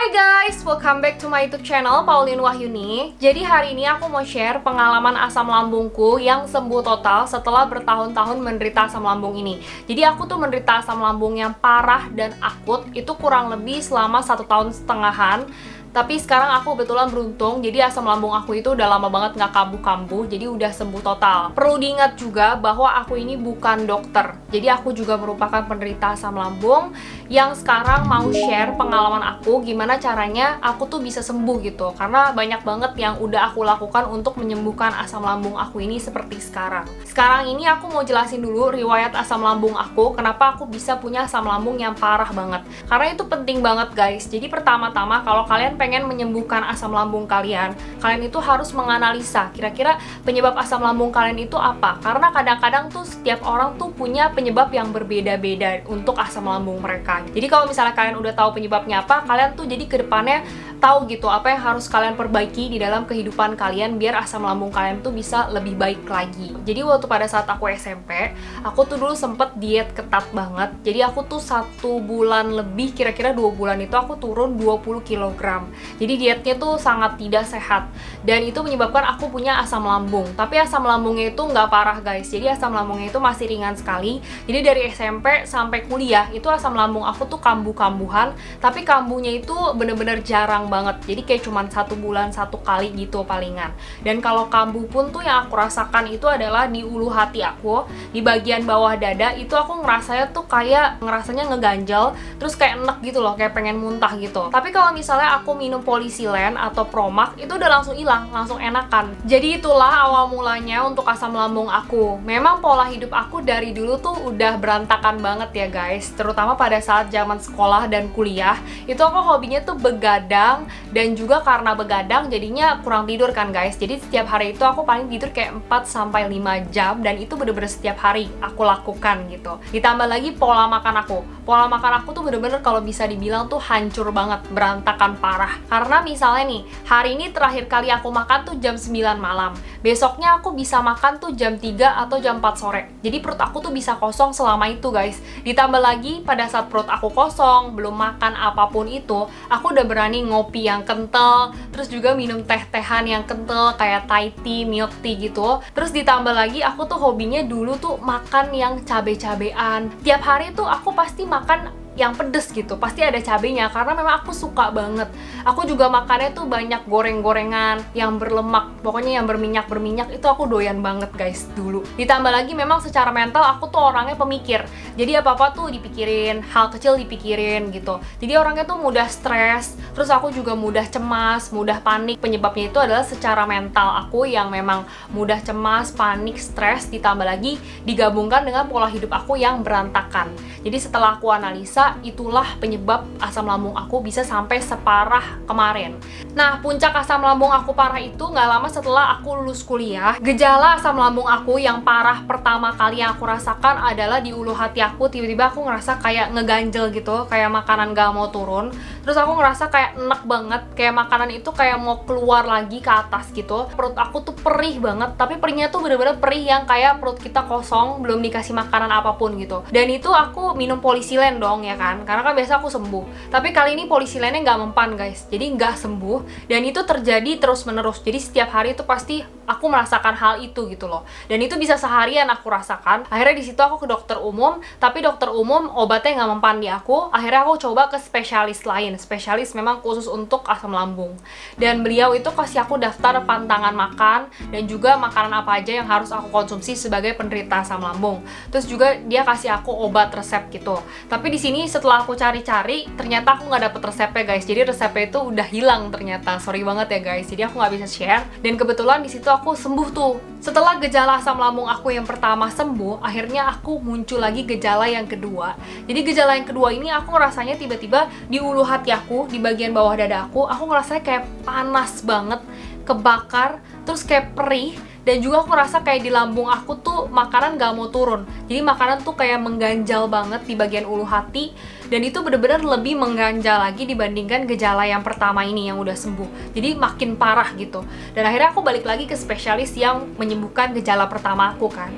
Hai guys, welcome back to my YouTube channel Pauline Wahyuni. Jadi hari ini aku mau share pengalaman asam lambungku yang sembuh total setelah bertahun-tahun menderita asam lambung ini. Jadi aku tuh menderita asam lambung yang parah dan akut itu kurang lebih selama 1,5 tahun. Tapi sekarang aku kebetulan beruntung, jadi asam lambung aku itu udah lama banget nggak kambuh-kambuh, jadi udah sembuh total. Perlu diingat juga bahwa aku ini bukan dokter, jadi aku juga merupakan penderita asam lambung yang sekarang mau share pengalaman aku gimana caranya aku tuh bisa sembuh gitu. Karena banyak banget yang udah aku lakukan untuk menyembuhkan asam lambung aku ini seperti sekarang. Sekarang ini aku mau jelasin dulu riwayat asam lambung aku, kenapa aku bisa punya asam lambung yang parah banget. Karena itu penting banget guys. Jadi pertama-tama kalau kalian pengen menyembuhkan asam lambung kalian itu harus menganalisa kira-kira penyebab asam lambung kalian itu apa. Karena kadang-kadang tuh setiap orang tuh punya penyebab yang berbeda-beda untuk asam lambung mereka. Jadi kalau misalnya kalian udah tahu penyebabnya apa, kalian tuh jadi kedepannya tahu gitu apa yang harus kalian perbaiki di dalam kehidupan kalian biar asam lambung kalian tuh bisa lebih baik lagi. Jadi waktu pada saat aku SMP, aku tuh dulu sempet diet ketat banget. Jadi aku tuh 1 bulan lebih, kira-kira 2 bulan itu aku turun 20 kg. Jadi dietnya tuh sangat tidak sehat dan itu menyebabkan aku punya asam lambung. Tapi asam lambungnya itu nggak parah guys, jadi asam lambungnya itu masih ringan sekali. Jadi dari SMP sampai kuliah itu asam lambung aku tuh kambuh-kambuhan, tapi kambuhnya itu bener-bener jarang banget. Jadi kayak cuman 1 bulan 1 kali gitu palingan. Dan kalau kambuh pun tuh yang aku rasakan itu adalah di ulu hati aku, di bagian bawah dada itu aku ngerasanya tuh kayak ngerasanya ngeganjal, terus kayak enek gitu loh, kayak pengen muntah gitu. Tapi kalau misalnya aku minum Polisilen atau Promax itu udah langsung hilang, langsung enakan. Jadi itulah awal mulanya untuk asam lambung aku. Memang pola hidup aku dari dulu tuh udah berantakan banget ya guys, terutama pada saat zaman sekolah dan kuliah. Itu aku hobinya tuh begadang, dan juga karena begadang jadinya kurang tidur kan guys. Jadi setiap hari itu aku paling tidur kayak 4-5 jam, dan itu bener-bener setiap hari aku lakukan gitu. Ditambah lagi pola makan aku. Pola makan aku tuh bener-bener kalau bisa dibilang tuh hancur banget, berantakan parah. Karena misalnya nih, hari ini terakhir kali aku makan tuh jam 9 malam. Besoknya aku bisa makan tuh jam 3 atau jam 4 sore. Jadi perut aku tuh bisa kosong selama itu guys. Ditambah lagi pada saat perut aku kosong, belum makan apapun itu, aku udah berani ngopi yang kental, terus juga minum teh-tehan yang kental kayak Thai tea, milk tea gitu. Terus ditambah lagi aku tuh hobinya dulu tuh makan yang cabe-cabean. Tiap hari tuh aku pasti makan yang pedes gitu, pasti ada cabenya karena memang aku suka banget. Aku juga makannya tuh banyak goreng-gorengan yang berlemak, pokoknya yang berminyak itu aku doyan banget guys dulu. Ditambah lagi memang secara mental aku tuh orangnya pemikir, jadi apa-apa tuh dipikirin, hal kecil dipikirin gitu. Jadi orangnya tuh mudah stres, terus aku juga mudah cemas, mudah panik. Penyebabnya itu adalah secara mental aku yang memang mudah cemas, panik, stres, ditambah lagi digabungkan dengan pola hidup aku yang berantakan. Jadi setelah aku analisa, itulah penyebab asam lambung aku bisa sampai separah kemarin. Nah, puncak asam lambung aku parah itu nggak lama setelah aku lulus kuliah. Gejala asam lambung aku yang parah pertama kali yang aku rasakan adalah di ulu hati aku. Tiba-tiba aku ngerasa kayak ngeganjel gitu, kayak makanan gak mau turun. Terus aku ngerasa kayak enek banget, kayak makanan itu kayak mau keluar lagi ke atas gitu. Perut aku tuh perih banget, tapi perihnya tuh bener-bener perih yang kayak perut kita kosong, belum dikasih makanan apapun gitu. Dan itu aku minum Polisilen dong ya kan, karena kan biasa aku sembuh. Tapi kali ini Polisilennya nggak mempan guys, jadi nggak sembuh, dan itu terjadi terus menerus. Jadi setiap hari itu pasti aku merasakan hal itu gitu loh, dan itu bisa seharian aku rasakan. Akhirnya di situ aku ke dokter umum, tapi dokter umum obatnya nggak mempan di aku. Akhirnya aku coba ke spesialis lain, spesialis memang khusus untuk asam lambung, dan beliau itu kasih aku daftar pantangan makan dan juga makanan apa aja yang harus aku konsumsi sebagai penderita asam lambung. Terus juga dia kasih aku obat resep gitu. Tapi di sini setelah aku cari-cari, ternyata aku nggak dapet resepnya guys. Jadi resepnya itu udah hilang ternyata. Sorry banget ya guys. Jadi aku nggak bisa share. Dan kebetulan di situ aku sembuh tuh. Setelah gejala asam lambung aku yang pertama sembuh, akhirnya aku muncul lagi gejala yang kedua. Jadi gejala yang kedua ini aku ngerasanya tiba-tiba di ulu hati aku, di bagian bawah dada aku ngerasanya kayak panas banget, kebakar, terus kayak perih. Dan juga aku ngerasa kayak di lambung aku tuh makanan gak mau turun. Jadi makanan tuh kayak mengganjal banget di bagian ulu hati. Dan itu bener-bener lebih mengganjal lagi dibandingkan gejala yang pertama ini yang udah sembuh. Jadi makin parah gitu. Dan akhirnya aku balik lagi ke spesialis yang menyembuhkan gejala pertama aku kan.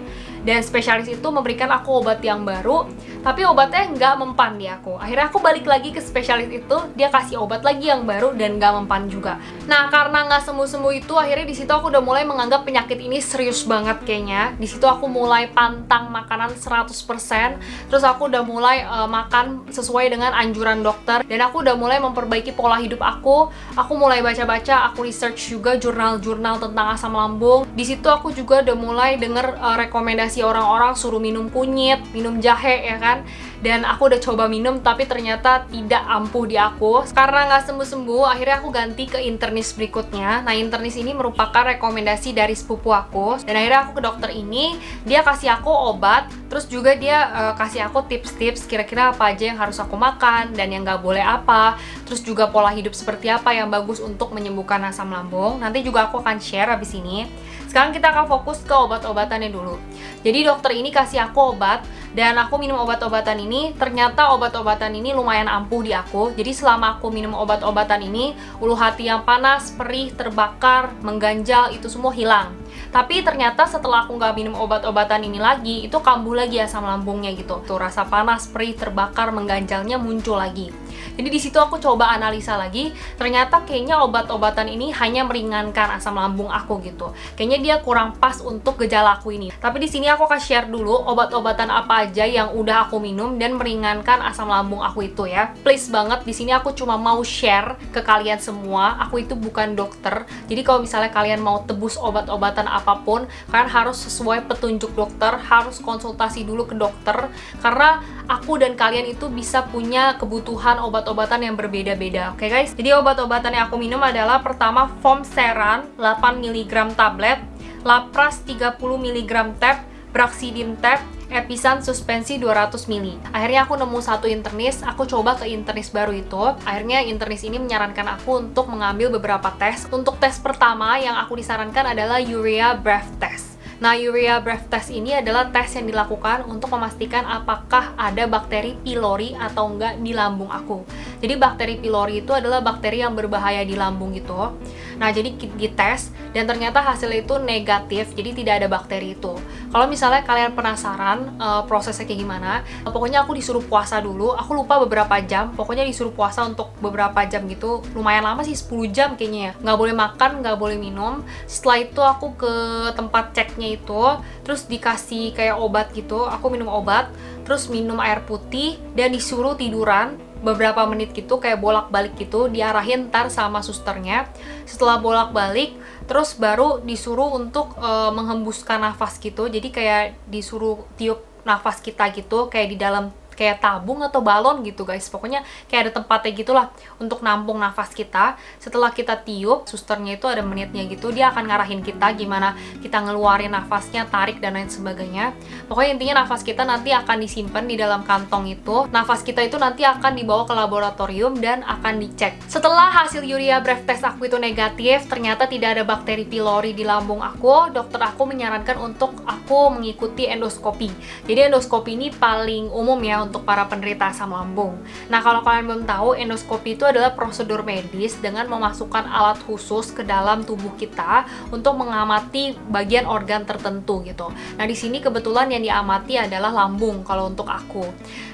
dan spesialis itu memberikan aku obat yang baru, tapi obatnya nggak mempan di aku. Akhirnya aku balik lagi ke spesialis itu, dia kasih obat lagi yang baru dan nggak mempan juga. Nah, karena nggak sembuh-sembuh itu, akhirnya di situ aku udah mulai menganggap penyakit ini serius banget kayaknya. Di situ aku mulai pantang makanan 100%, terus aku udah mulai makan sesuai dengan anjuran dokter, dan aku udah mulai memperbaiki pola hidup aku. Aku mulai baca-baca, aku research juga jurnal-jurnal tentang asam lambung. Di situ aku juga udah mulai denger rekomendasi orang-orang suruh minum kunyit, minum jahe ya kan. Dan aku udah coba minum tapi ternyata tidak ampuh di aku. Karena nggak sembuh-sembuh, akhirnya aku ganti ke internis berikutnya. Nah, internis ini merupakan rekomendasi dari sepupu aku. Dan akhirnya aku ke dokter ini, dia kasih aku obat, terus juga dia kasih aku tips-tips kira-kira apa aja yang harus aku makan dan yang nggak boleh apa. Terus juga pola hidup seperti apa yang bagus untuk menyembuhkan asam lambung. Nanti juga aku akan share habis ini. Sekarang kita akan fokus ke obat-obatannya dulu. Jadi dokter ini kasih aku obat, dan aku minum obat-obatan ini, ternyata obat-obatan ini lumayan ampuh di aku. Jadi selama aku minum obat-obatan ini, ulu hati yang panas, perih, terbakar, mengganjal, itu semua hilang. Tapi ternyata setelah aku nggak minum obat-obatan ini lagi, itu kambuh lagi asam lambungnya gitu. Tuh rasa panas, perih, terbakar, mengganjalnya muncul lagi. Jadi di situ aku coba analisa lagi, ternyata kayaknya obat-obatan ini hanya meringankan asam lambung aku gitu. Kayaknya dia kurang pas untuk gejala aku ini. Tapi di sini aku akan share dulu obat-obatan apa aja yang udah aku minum dan meringankan asam lambung aku itu ya. Please banget, di sini aku cuma mau share ke kalian semua. Aku itu bukan dokter. Jadi kalau misalnya kalian mau tebus obat-obatan apapun, kalian harus sesuai petunjuk dokter, harus konsultasi dulu ke dokter, karena aku dan kalian itu bisa punya kebutuhan obat-obatan yang berbeda-beda. Oke guys, jadi obat-obatan yang aku minum adalah pertama Fomseran 8 mg tablet, Lapras 30 mg tab, Braxidin tab, Episan suspensi 200 ml. Akhirnya aku nemu satu internis, aku coba ke internis baru itu. Akhirnya internis ini menyarankan aku untuk mengambil beberapa tes. Untuk tes pertama yang aku disarankan adalah urea breath test. Nah, urea breath test ini adalah tes yang dilakukan untuk memastikan apakah ada bakteri pylori atau enggak di lambung aku. Jadi bakteri pylori itu adalah bakteri yang berbahaya di lambung gitu. Nah, jadi dites dan ternyata hasilnya itu negatif, jadi tidak ada bakteri itu. Kalau misalnya kalian penasaran prosesnya kayak gimana, pokoknya aku disuruh puasa dulu. Aku lupa beberapa jam, pokoknya disuruh puasa untuk beberapa jam gitu. Lumayan lama sih, 10 jam kayaknya ya. Nggak boleh makan, nggak boleh minum. Setelah itu aku ke tempat ceknya itu, terus dikasih kayak obat gitu. Aku minum obat, terus minum air putih, dan disuruh tiduran beberapa menit gitu, kayak bolak-balik gitu, diarahin ntar sama susternya. Setelah bolak-balik, terus baru disuruh untuk menghembuskan nafas gitu. Jadi kayak disuruh tiup nafas kita gitu, kayak di dalam kayak tabung atau balon gitu guys. Pokoknya kayak ada tempatnya gitulah untuk nampung nafas kita. Setelah kita tiup, susternya itu ada menitnya gitu, dia akan ngarahin kita gimana kita ngeluarin nafasnya, tarik dan lain sebagainya. Pokoknya intinya nafas kita nanti akan disimpan di dalam kantong itu. Nafas kita itu nanti akan dibawa ke laboratorium dan akan dicek. Setelah hasil urea breath test aku itu negatif, ternyata tidak ada bakteri pylori di lambung aku, dokter aku menyarankan untuk aku mengikuti endoskopi. Jadi endoskopi ini paling umum ya untuk para penderita asam lambung. Nah, kalau kalian belum tahu, endoskopi itu adalah prosedur medis dengan memasukkan alat khusus ke dalam tubuh kita untuk mengamati bagian organ tertentu gitu. Nah, di sini kebetulan yang diamati adalah lambung kalau untuk aku.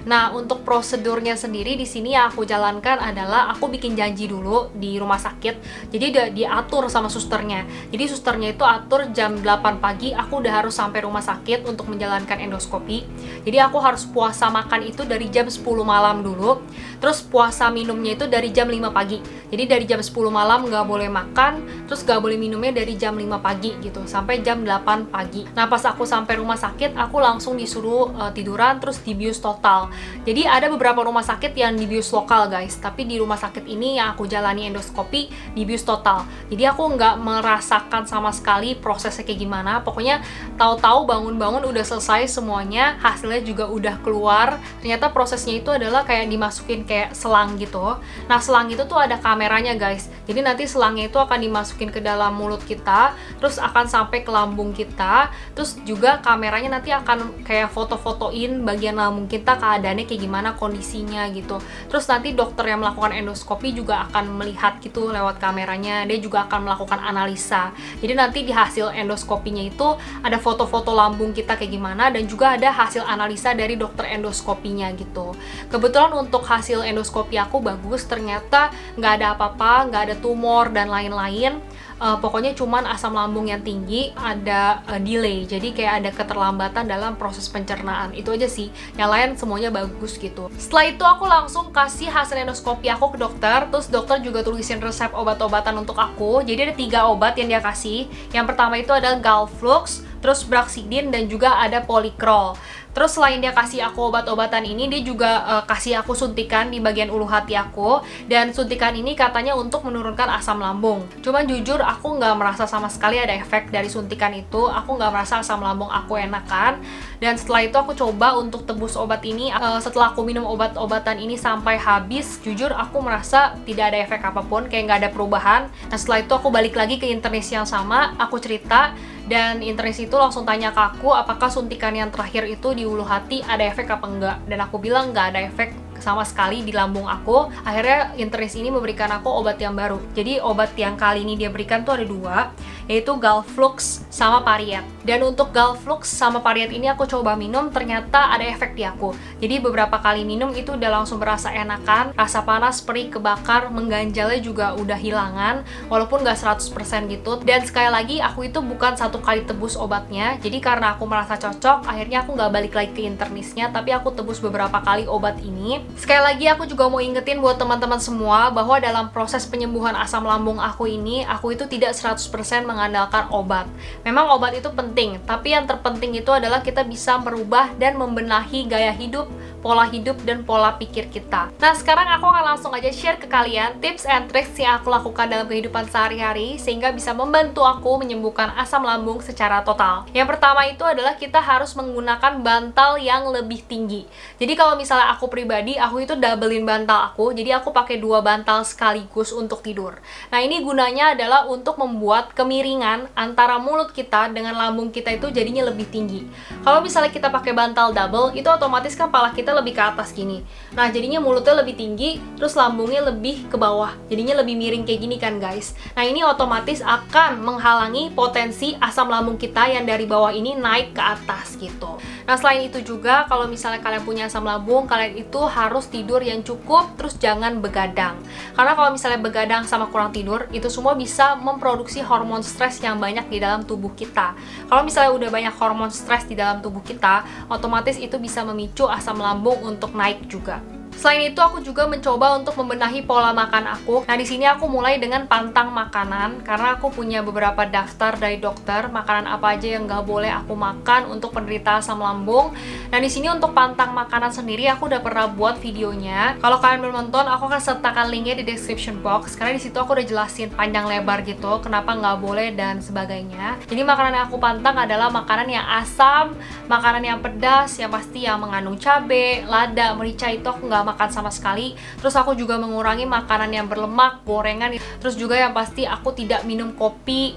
Nah, untuk prosedurnya sendiri di sini yang aku jalankan adalah aku bikin janji dulu di rumah sakit. Jadi diatur sama susternya. Jadi susternya itu atur jam 8 pagi aku udah harus sampai rumah sakit untuk menjalankan endoskopi. Jadi aku harus puasa makan itu dari jam 10 malam dulu, terus puasa minumnya itu dari jam 5 pagi. Jadi dari jam 10 malam nggak boleh makan, terus nggak boleh minumnya dari jam 5 pagi gitu, sampai jam 8 pagi. Nah, pas aku sampai rumah sakit, aku langsung disuruh tiduran, terus dibius total. Jadi ada beberapa rumah sakit yang dibius lokal guys, tapi di rumah sakit ini yang aku jalani endoskopi, dibius total. Jadi aku nggak merasakan sama sekali prosesnya kayak gimana. Pokoknya tahu-tahu bangun-bangun udah selesai semuanya, hasilnya juga udah keluar. ternyata prosesnya itu adalah kayak dimasukin kayak selang gitu. Nah, selang itu tuh ada kameranya guys. Jadi nanti selangnya itu akan dimasukin ke dalam mulut kita, terus akan sampai ke lambung kita. Terus juga kameranya nanti akan kayak foto-fotoin bagian lambung kita, keadaannya kayak gimana kondisinya gitu. Terus nanti dokter yang melakukan endoskopi juga akan melihat gitu lewat kameranya. Dia juga akan melakukan analisa. Jadi nanti di hasil endoskopinya itu ada foto-foto lambung kita kayak gimana, dan juga ada hasil analisa dari dokter endoskopinya gitu. Kebetulan untuk hasil endoskopi aku bagus, ternyata nggak ada apa-apa, nggak ada tumor dan lain-lain. Pokoknya cuman asam lambung yang tinggi, ada delay, jadi kayak ada keterlambatan dalam proses pencernaan. Itu aja sih, yang lain semuanya bagus gitu. Setelah itu aku langsung kasih hasil endoskopi aku ke dokter, terus dokter juga tulisin resep obat-obatan untuk aku. Jadi ada 3 obat yang dia kasih. Yang pertama itu adalah Galflux, terus Braxidin, dan juga ada Polycrol. Terus selain dia kasih aku obat-obatan ini, dia juga kasih aku suntikan di bagian ulu hati aku. Dan suntikan ini katanya untuk menurunkan asam lambung. Cuman jujur aku nggak merasa sama sekali ada efek dari suntikan itu. Aku nggak merasa asam lambung aku enakan. Dan setelah itu aku coba untuk tebus obat ini. Setelah aku minum obat-obatan ini sampai habis, jujur aku merasa tidak ada efek apapun, kayak nggak ada perubahan. Nah, setelah itu aku balik lagi ke internis yang sama, aku cerita. Dan internis itu langsung tanya ke aku apakah suntikan yang terakhir itu di ulu hati ada efek apa enggak. Dan aku bilang nggak ada efek sama sekali di lambung aku. Akhirnya internis ini memberikan aku obat yang baru. Jadi obat yang kali ini dia berikan tuh ada 2, yaitu Galflux sama Pariet. Dan untuk Galflux sama Pariet ini aku coba minum, ternyata ada efek di aku. Jadi beberapa kali minum itu udah langsung berasa enakan, rasa panas, perih, kebakar, mengganjalnya juga udah hilangan, walaupun nggak 100% gitu. Dan sekali lagi aku itu bukan 1 kali tebus obatnya, jadi karena aku merasa cocok, akhirnya aku nggak balik lagi ke internisnya, tapi aku tebus beberapa kali obat ini. Sekali lagi aku juga mau ingetin buat teman-teman semua bahwa dalam proses penyembuhan asam lambung aku ini, aku itu tidak 100% mengandalkan obat. Memang obat itu penting, tapi yang terpenting itu adalah kita bisa merubah dan membenahi gaya hidup, pola hidup, dan pola pikir kita. Nah, sekarang aku akan langsung aja share ke kalian tips and tricks yang aku lakukan dalam kehidupan sehari-hari sehingga bisa membantu aku menyembuhkan asam lambung secara total. Yang pertama itu adalah kita harus menggunakan bantal yang lebih tinggi. Jadi kalau misalnya aku pribadi, aku itu doublein bantal aku, jadi aku pakai 2 bantal sekaligus untuk tidur. Nah, ini gunanya adalah untuk membuat kemiringan antara mulut kita dengan lambung kita itu jadinya lebih tinggi. Kalau misalnya kita pakai bantal double, itu otomatis kan kepala kita lebih ke atas gini. Nah, jadinya mulutnya lebih tinggi, terus lambungnya lebih ke bawah, jadinya lebih miring kayak gini kan guys. Nah, ini otomatis akan menghalangi potensi asam lambung kita yang dari bawah ini naik ke atas gitu. Nah, selain itu juga kalau misalnya kalian punya asam lambung, kalian itu harus tidur yang cukup, terus jangan begadang. Karena kalau misalnya begadang sama kurang tidur, itu semua bisa memproduksi hormon stres yang banyak di dalam tubuh kita. Kalau misalnya udah banyak hormon stres di dalam tubuh kita, otomatis itu bisa memicu asam lambung untuk naik juga. Selain itu, aku juga mencoba untuk membenahi pola makan aku. Nah, di sini aku mulai dengan pantang makanan, karena aku punya beberapa daftar dari dokter, makanan apa aja yang nggak boleh aku makan untuk penderita asam lambung. Nah, di sini untuk pantang makanan sendiri, aku udah pernah buat videonya. Kalau kalian belum nonton, aku akan sertakan linknya di description box, karena di situ aku udah jelasin panjang lebar gitu, kenapa nggak boleh dan sebagainya. Jadi makanan yang aku pantang adalah makanan yang asam, makanan yang pedas, yang pasti yang mengandung cabai, lada, merica, itu aku nggak makan sama sekali. Terus aku juga mengurangi makanan yang berlemak, gorengan. Terus juga yang pasti aku tidak minum kopi,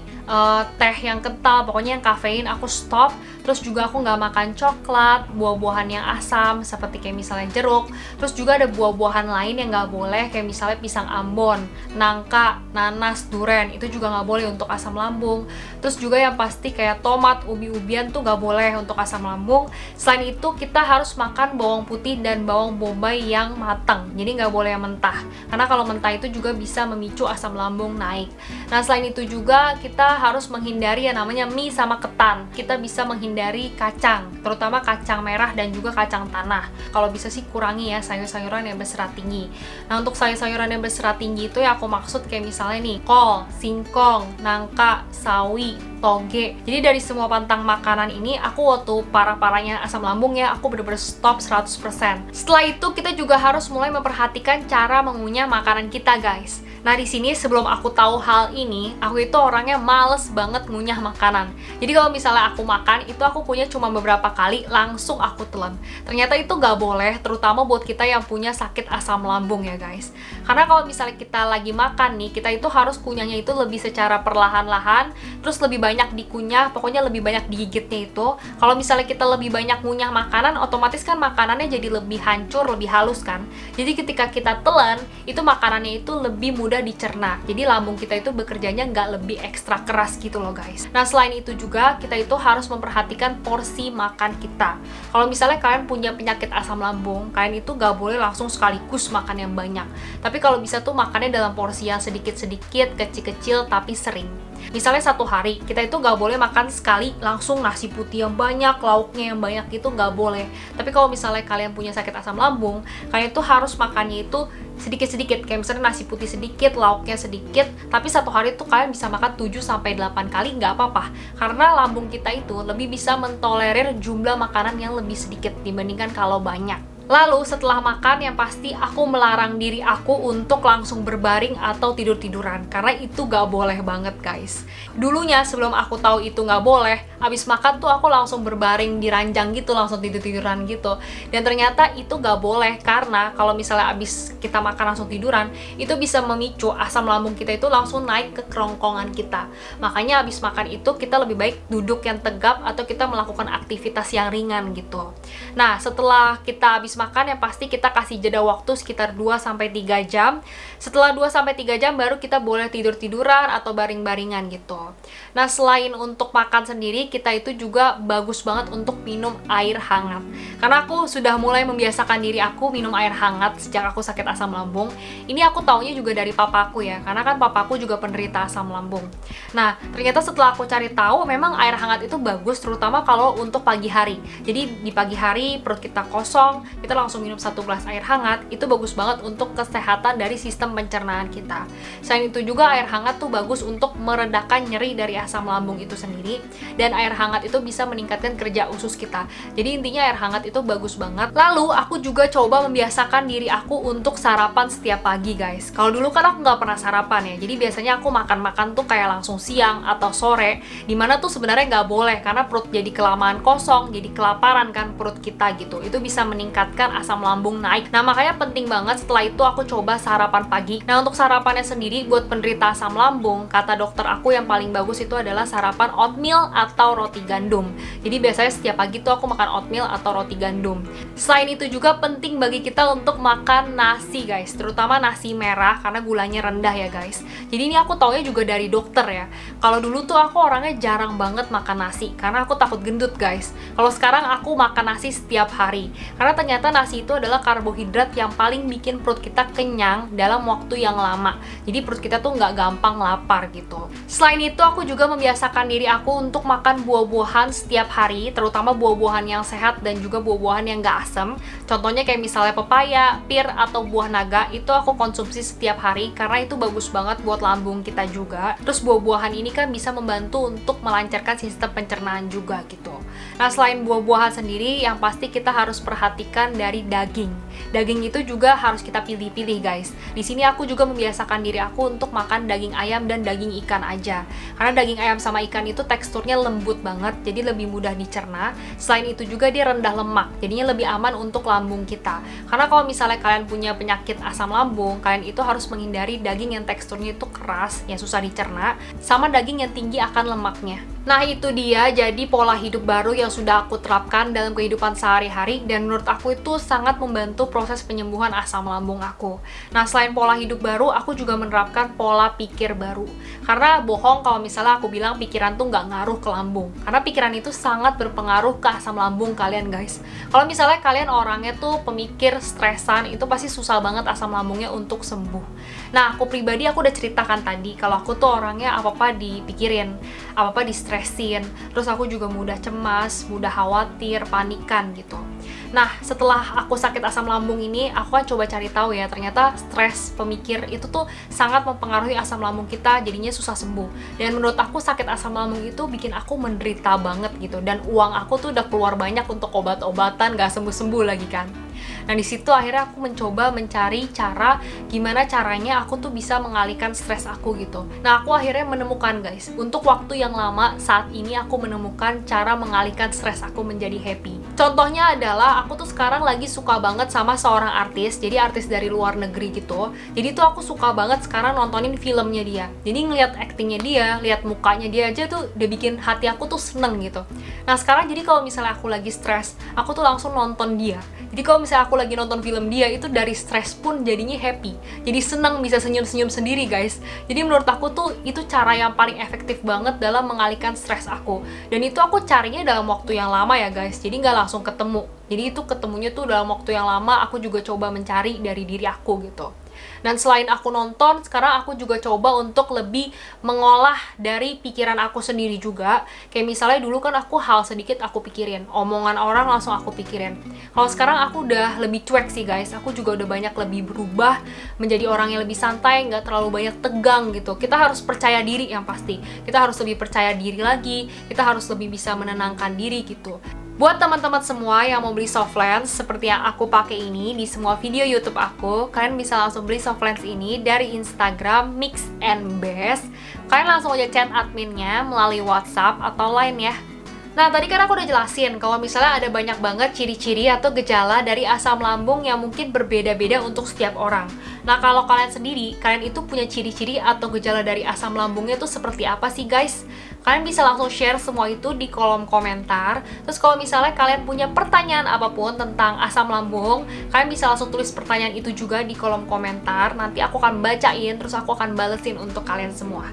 teh yang kental, pokoknya yang kafein aku stop. Terus juga aku nggak makan coklat, buah-buahan yang asam seperti kayak misalnya jeruk. Terus juga ada buah-buahan lain yang nggak boleh, kayak misalnya pisang ambon, nangka, nanas, duren, itu juga nggak boleh untuk asam lambung. Terus juga yang pasti kayak tomat, ubi-ubian tuh nggak boleh untuk asam lambung. Selain itu kita harus makan bawang putih dan bawang bombay yang matang, jadi nggak boleh yang mentah, karena kalau mentah itu juga bisa memicu asam lambung naik. Nah, selain itu juga kita harus menghindari yang namanya mie sama ketan. Kita bisa menghindari kacang, terutama kacang merah dan juga kacang tanah. Kalau bisa sih kurangi ya sayur-sayuran yang berserat tinggi. Nah, untuk sayur-sayuran yang berserat tinggi itu ya aku maksud kayak misalnya nih kol, singkong, nangka, sawi, toge. Jadi dari semua pantang makanan ini, aku waktu parah-parahnya asam lambung ya, aku bener-bener stop 100%. Setelah itu kita juga harus mulai memperhatikan cara mengunyah makanan kita guys. Nah, di sini sebelum aku tahu hal ini, aku itu orangnya males banget ngunyah makanan. Jadi kalau misalnya aku makan, itu aku punya cuma beberapa kali, langsung aku telan. Ternyata itu gak boleh, terutama buat kita yang punya sakit asam lambung ya guys. Karena kalau misalnya kita lagi makan nih, kita itu harus kunyahnya itu lebih secara perlahan-lahan, terus lebih banyak dikunyah, pokoknya lebih banyak digigitnya itu. Kalau misalnya kita lebih banyak ngunyah makanan, otomatis kan makanannya jadi lebih hancur, lebih halus kan. Jadi ketika kita telan, itu makanannya itu lebih mudah dicerna. Jadi lambung kita itu bekerjanya nggak lebih ekstra keras gitu loh guys. Nah, selain itu juga kita itu harus memperhatikan porsi makan kita. Kalau misalnya kalian punya penyakit asam lambung, kalian itu nggak boleh langsung sekaligus makan yang banyak. Tapi kalau bisa tuh makannya dalam porsi yang sedikit-sedikit, kecil-kecil tapi sering. Misalnya satu hari, kita itu nggak boleh makan sekali langsung nasi putih yang banyak, lauknya yang banyak, itu nggak boleh. Tapi kalau misalnya kalian punya sakit asam lambung, kalian itu harus makannya itu sedikit-sedikit, kayak misalnya nasi putih sedikit, lauknya sedikit, tapi satu hari itu kalian bisa makan 7-8 kali, nggak apa-apa. Karena lambung kita itu lebih bisa mentolerir jumlah makanan yang lebih sedikit dibandingkan kalau banyak. Lalu setelah makan, yang pasti aku melarang diri aku untuk langsung berbaring atau tidur-tiduran, karena itu gak boleh banget guys. Dulunya sebelum aku tahu itu gak boleh, abis makan tuh aku langsung berbaring di ranjang gitu, langsung tidur-tiduran gitu. Dan ternyata itu gak boleh, karena kalau misalnya abis kita makan langsung tiduran, itu bisa memicu asam lambung kita itu langsung naik ke kerongkongan kita. Makanya abis makan itu kita lebih baik duduk yang tegap atau kita melakukan aktivitas yang ringan gitu. Nah, setelah kita abis makan, yang pasti kita kasih jeda waktu sekitar 2-3 jam. Setelah 2-3 jam baru kita boleh tidur-tiduran atau baring-baringan gitu. Nah, selain untuk makan sendiri, kita itu juga bagus banget untuk minum air hangat. Karena aku sudah mulai membiasakan diri aku minum air hangat sejak aku sakit asam lambung. Ini aku taunya juga dari papaku ya, karena kan papaku juga penderita asam lambung. Nah, ternyata setelah aku cari tahu, memang air hangat itu bagus, terutama kalau untuk pagi hari. Jadi di pagi hari perut kita kosong, kita langsung minum 1 gelas air hangat, itu bagus banget untuk kesehatan dari sistem pencernaan kita. Selain itu juga air hangat tuh bagus untuk meredakan nyeri dari asam lambung itu sendiri, dan air hangat itu bisa meningkatkan kerja usus kita. Jadi intinya air hangat itu bagus banget. Lalu aku juga coba membiasakan diri aku untuk sarapan setiap pagi guys. Kalau dulu kan aku nggak pernah sarapan ya, jadi biasanya aku makan-makan tuh kayak langsung siang atau sore, dimana tuh sebenarnya nggak boleh karena perut jadi kelamaan kosong, jadi kelaparan kan perut kita gitu. Itu bisa meningkatkan asam lambung naik. Nah, makanya penting banget setelah itu aku coba sarapan pagi. Nah, untuk sarapannya sendiri buat penderita asam lambung, kata dokter aku yang paling bagus itu adalah sarapan oatmeal atau roti gandum. Jadi biasanya setiap pagi tuh aku makan oatmeal atau roti gandum. Selain itu juga penting bagi kita untuk makan nasi guys, terutama nasi merah karena gulanya rendah ya guys. Jadi ini aku taunya juga dari dokter ya. Kalau dulu tuh aku orangnya jarang banget makan nasi karena aku takut gendut guys. Kalau sekarang aku makan nasi setiap hari. Karena ternyata nasi itu adalah karbohidrat yang paling bikin perut kita kenyang dalam waktu yang lama. Jadi perut kita tuh nggak gampang lapar gitu. Selain itu aku juga membiasakan diri aku untuk makan buah-buahan setiap hari, terutama buah-buahan yang sehat dan juga buah-buahan yang nggak asam. Contohnya kayak misalnya pepaya, pir, atau buah naga, itu aku konsumsi setiap hari karena itu bagus banget buat lambung kita juga. Terus buah-buahan ini kan bisa membantu untuk melancarkan sistem pencernaan juga gitu. Nah, selain buah-buahan sendiri, yang pasti kita harus perhatikan dari daging. Daging itu juga harus kita pilih-pilih guys. Di sini aku juga membiasakan diri aku untuk makan daging ayam dan daging ikan aja. Karena daging ayam sama ikan itu teksturnya lembut banget, jadi lebih mudah dicerna. Selain itu juga dia rendah lemak, jadinya lebih aman untuk lambung kita. Karena kalau misalnya kalian punya penyakit asam lambung, kalian itu harus menghindari daging yang teksturnya itu keras, yang susah dicerna, sama daging yang tinggi akan lemaknya. Nah, itu dia jadi pola hidup baru yang sudah aku terapkan dalam kehidupan sehari-hari, dan menurut aku itu sangat membantu proses penyembuhan asam lambung aku. Nah, selain pola hidup baru, aku juga menerapkan pola pikir baru. Karena bohong kalau misalnya aku bilang pikiran tuh nggak ngaruh ke lambung. Karena pikiran itu sangat berpengaruh ke asam lambung kalian guys. Kalau misalnya kalian orangnya tuh pemikir, stresan, itu pasti susah banget asam lambungnya untuk sembuh. Nah, aku pribadi aku udah ceritakan tadi kalau aku tuh orangnya apa-apa dipikirin, apa-apa distresin, terus aku juga mudah cemas, mudah khawatir, panikan gitu. Nah, setelah aku sakit asam lambung ini, aku kan coba cari tahu ya, ternyata stres, pemikir itu tuh sangat mempengaruhi asam lambung kita, jadinya susah sembuh. Dan menurut aku sakit asam lambung itu bikin aku menderita banget gitu, dan uang aku tuh udah keluar banyak untuk obat-obatan, gak sembuh-sembuh lagi kan. Nah di situ akhirnya aku mencoba mencari cara gimana caranya aku tuh bisa mengalihkan stres aku gitu. Nah aku akhirnya menemukan guys, untuk waktu yang lama saat ini aku menemukan cara mengalihkan stres aku menjadi happy. Contohnya adalah aku tuh sekarang lagi suka banget sama seorang artis, jadi artis dari luar negeri gitu. Jadi tuh aku suka banget sekarang nontonin filmnya dia. Jadi ngeliat actingnya dia, lihat mukanya dia aja tuh udah bikin hati aku tuh seneng gitu. Nah sekarang jadi kalau misalnya aku lagi stres, aku tuh langsung nonton dia. Jadi kalau misalnya aku lagi nonton film dia, itu dari stres pun jadinya happy. Jadi seneng, bisa senyum-senyum sendiri guys. Jadi menurut aku tuh itu cara yang paling efektif banget dalam mengalihkan stres aku. Dan itu aku carinya dalam waktu yang lama ya guys, jadi nggak langsung ketemu. Jadi itu ketemunya tuh dalam waktu yang lama, aku juga coba mencari dari diri aku gitu. Dan selain aku nonton, sekarang aku juga coba untuk lebih mengolah dari pikiran aku sendiri juga. Kayak misalnya dulu kan aku hal sedikit aku pikirin, omongan orang langsung aku pikirin. Kalau sekarang aku udah lebih cuek sih guys, aku juga udah banyak lebih berubah menjadi orang yang lebih santai, nggak terlalu banyak tegang gitu. Kita harus percaya diri yang pasti, kita harus lebih percaya diri lagi, kita harus lebih bisa menenangkan diri gitu. Buat teman-teman semua yang mau beli soft lens seperti yang aku pakai ini di semua video YouTube aku, kalian bisa langsung beli soft lens ini dari Instagram Mix and Best. Kalian langsung aja chat adminnya melalui WhatsApp atau Line ya. Nah, tadi kan aku udah jelasin kalau misalnya ada banyak banget ciri-ciri atau gejala dari asam lambung yang mungkin berbeda-beda untuk setiap orang. Nah, kalau kalian sendiri, kalian itu punya ciri-ciri atau gejala dari asam lambungnya itu seperti apa sih guys? Kalian bisa langsung share semua itu di kolom komentar. Terus kalau misalnya kalian punya pertanyaan apapun tentang asam lambung, kalian bisa langsung tulis pertanyaan itu juga di kolom komentar. Nanti aku akan bacain, terus aku akan balesin untuk kalian semua.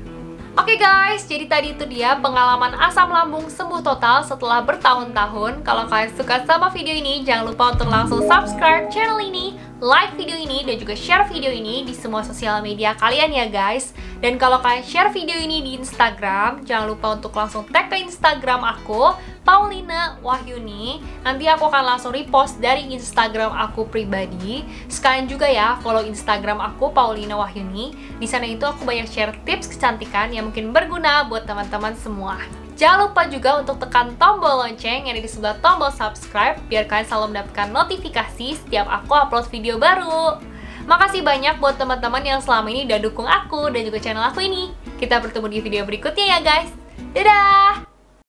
Oke guys, jadi tadi itu dia pengalaman asam lambung sembuh total setelah bertahun-tahun. Kalau kalian suka sama video ini, jangan lupa untuk langsung subscribe channel ini, like video ini, dan juga share video ini di semua sosial media kalian ya guys. Dan kalau kalian share video ini di Instagram, jangan lupa untuk langsung tag ke Instagram aku, Paulina Wahyuni. Nanti aku akan langsung repost dari Instagram aku pribadi. Sekalian juga ya follow Instagram aku, Paulina Wahyuni. Di sana itu aku banyak share tips kecantikan yang mungkin berguna buat teman-teman semua. Jangan lupa juga untuk tekan tombol lonceng yang ada di sebelah tombol subscribe biar kalian selalu mendapatkan notifikasi setiap aku upload video baru. Makasih banyak buat teman-teman yang selama ini udah dukung aku dan juga channel aku ini. Kita bertemu di video berikutnya ya guys. Dadah!